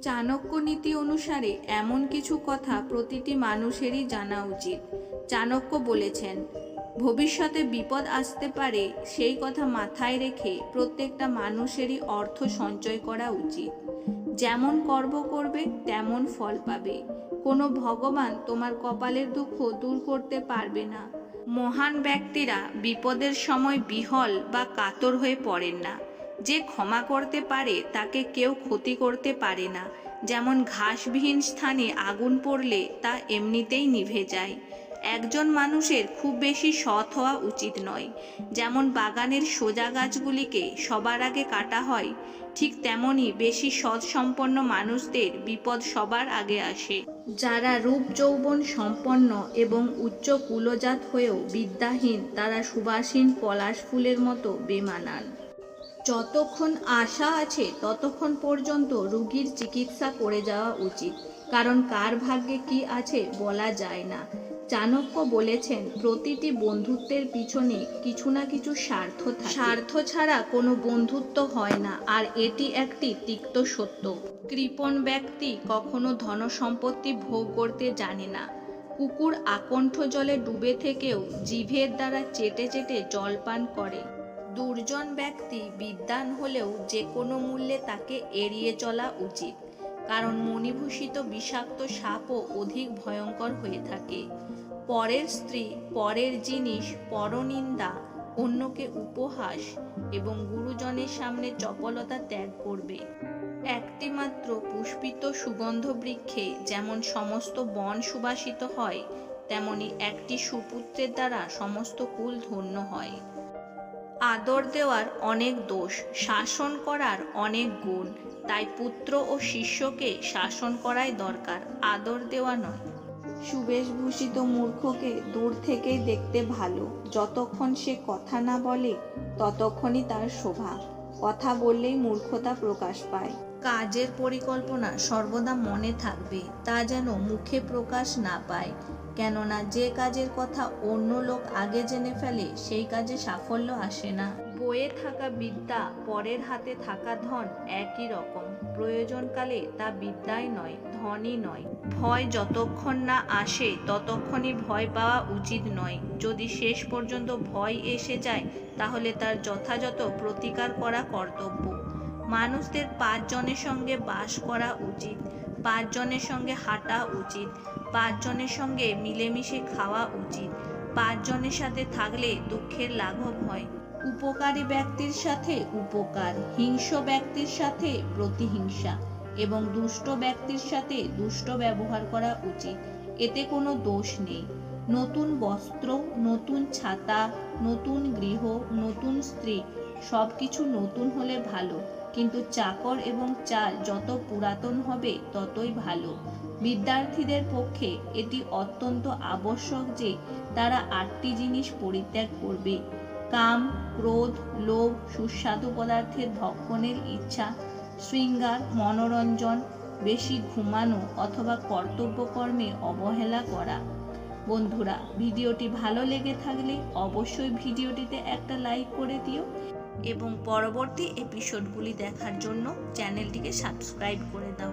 চাণক্য নীতি অনুসারে এমন কিছু কথা প্রতিটি মানুষেরই জানা উচিত। চাণক্য বলেছেন, ভবিষ্যতে বিপদ আসতে পারে, সেই কথা মাথায় রেখে প্রত্যেকটা মানুষেরই অর্থ সঞ্চয় করা উচিত। যেমন কর্ম করবে তেমন ফল পাবে। কোনো ভগবান তোমার কপালের দুঃখ দূর করতে পারবে না। মহান ব্যক্তিরা বিপদের সময় বিহ্বল বা কাতর হয়ে পড়েন না। যে ক্ষমা করতে পারে তাকে কেউ ক্ষতি করতে পারে না। যেমন ঘাসবিহীন স্থানে আগুন পড়লে তা এমনিতেই নিভে যায়। একজন মানুষের খুব বেশি সৎ হওয়া উচিত নয়। যেমন বাগানের সোজা গাছগুলিকে সবার আগে কাটা হয়, ঠিক তেমনি বেশি সৎ সম্পন্ন মানুষদের বিপদ সবার আগে আসে। যারা রূপ যৌবন সম্পন্ন এবং উচ্চ কুলজাত হয়েও বিদ্যাহীন, তারা সুবাসীন পলাশ ফুলের মতো বেমানান। যতক্ষণ আশা আছে ততক্ষণ পর্যন্ত রোগীর চিকিৎসা করে যাওয়া উচিত, কারণ কার ভাগ্যে কি আছে বলা যায় না। চাণক্য বলেছেন, প্রতিটি বন্ধুত্বের পিছনে কিছু না কিছু স্বার্থ থাকে। স্বার্থ ছাড়া কোনো বন্ধুত্ব হয় না, আর এটি একটি তিক্ত সত্য। কৃপণ ব্যক্তি কখনো ধনসম্পত্তি ভোগ করতে জানে না। কুকুর আকণ্ঠ জলে ডুবে থেকেও জিভের দ্বারা চেটে চেটে জল পান করে। দুর্জন ব্যক্তি বিদ্বান হলেও যে কোনো মূল্যে তাকে এড়িয়ে চলা উচিত, কারণ মণিভূষিত বিষাক্ত সাপও অধিক ভয়ঙ্কর হয়ে থাকে। পরের স্ত্রী, পরের জিনিস, পরনিন্দা, অন্যকে উপহাস এবং গুরুজনের সামনে চপলতা ত্যাগ করবে। একটি মাত্র পুষ্পিত সুগন্ধ বৃক্ষে যেমন সমস্ত বন সুবাসিত হয়, তেমনি একটি সুপুত্রের দ্বারা সমস্ত কুল ধন্য হয়। আদর দেওয়ার অনেক দোষ, শাসন করার অনেক গুণ। তাই পুত্র ও শিষ্যকে শাসন করাই দরকার, আদর দেওয়া নয়। সুবেশভূষিত মূর্খকে দূর থেকেই দেখতে ভালো। যতক্ষণ সে কথা না বলে ততক্ষণই তার শোভা। কথা বললেই মূর্খতা প্রকাশ পায়। কাজের পরিকল্পনা সর্বদা মনে থাকবে, তা যেন মুখে প্রকাশ না পায়। কেননা যে কাজের কথা অন্য লোক আগে জেনে ফেলে, সেই কাজে সাফল্য আসে না। বইয়ে থাকা বিদ্যা, পরের হাতে থাকা ধন একই রকম। প্রয়োজনকালে তা বিদ্যাই নয়, ধনই নয়। ভয় যতক্ষণ না আসে ততক্ষণই ভয় পাওয়া উচিত নয়। যদি শেষ পর্যন্ত ভয় এসে যায়, তাহলে তার যথাযথ প্রতিকার করা কর্তব্য। মানুষদের 5 জনের সঙ্গে বাস করা উচিত, 5 জনের সঙ্গে হাঁটা উচিত, 5 জনের সঙ্গে মিলেমিশে খাওয়া উচিত। 5 জনের সাথে থাকলে দুঃখের লাঘব হয়। উপকারী ব্যক্তির সাথে উপকার, হিংস্র ব্যক্তির সাথে প্রতিহিংসা এবং দুষ্ট ব্যক্তির সাথে দুষ্ট ব্যবহার করা উচিত। এতে কোনো দোষ নেই। নতুন বস্ত্র, নতুন ছাতা, নতুন গৃহ, নতুন স্ত্রী, সব কিছু নতুন হলে ভালো, কিন্তু চাকর এবং চাল যত পুরাতন হবে ততই ভালো। বিদ্যার্থীদের পক্ষে এটি অত্যন্ত আবশ্যক যে তারা 8টি জিনিস পরিত্যাগ করবে: কাম, ক্রোধ, লোভ, সুস্বাদু পদার্থের ভক্ষণের ইচ্ছা, শৃঙ্গার, মনোরঞ্জন, বেশি ঘুমানো অথবা কর্তব্যকর্মে অবহেলা করা। বন্ধুরা, ভিডিওটি ভালো লেগে থাকলে অবশ্যই ভিডিওটিতে একটা লাইক করে দিও এবং পরবর্তী এপিসোডগুলি দেখার জন্য চ্যানেলটিকে সাবস্ক্রাইব করে দাও।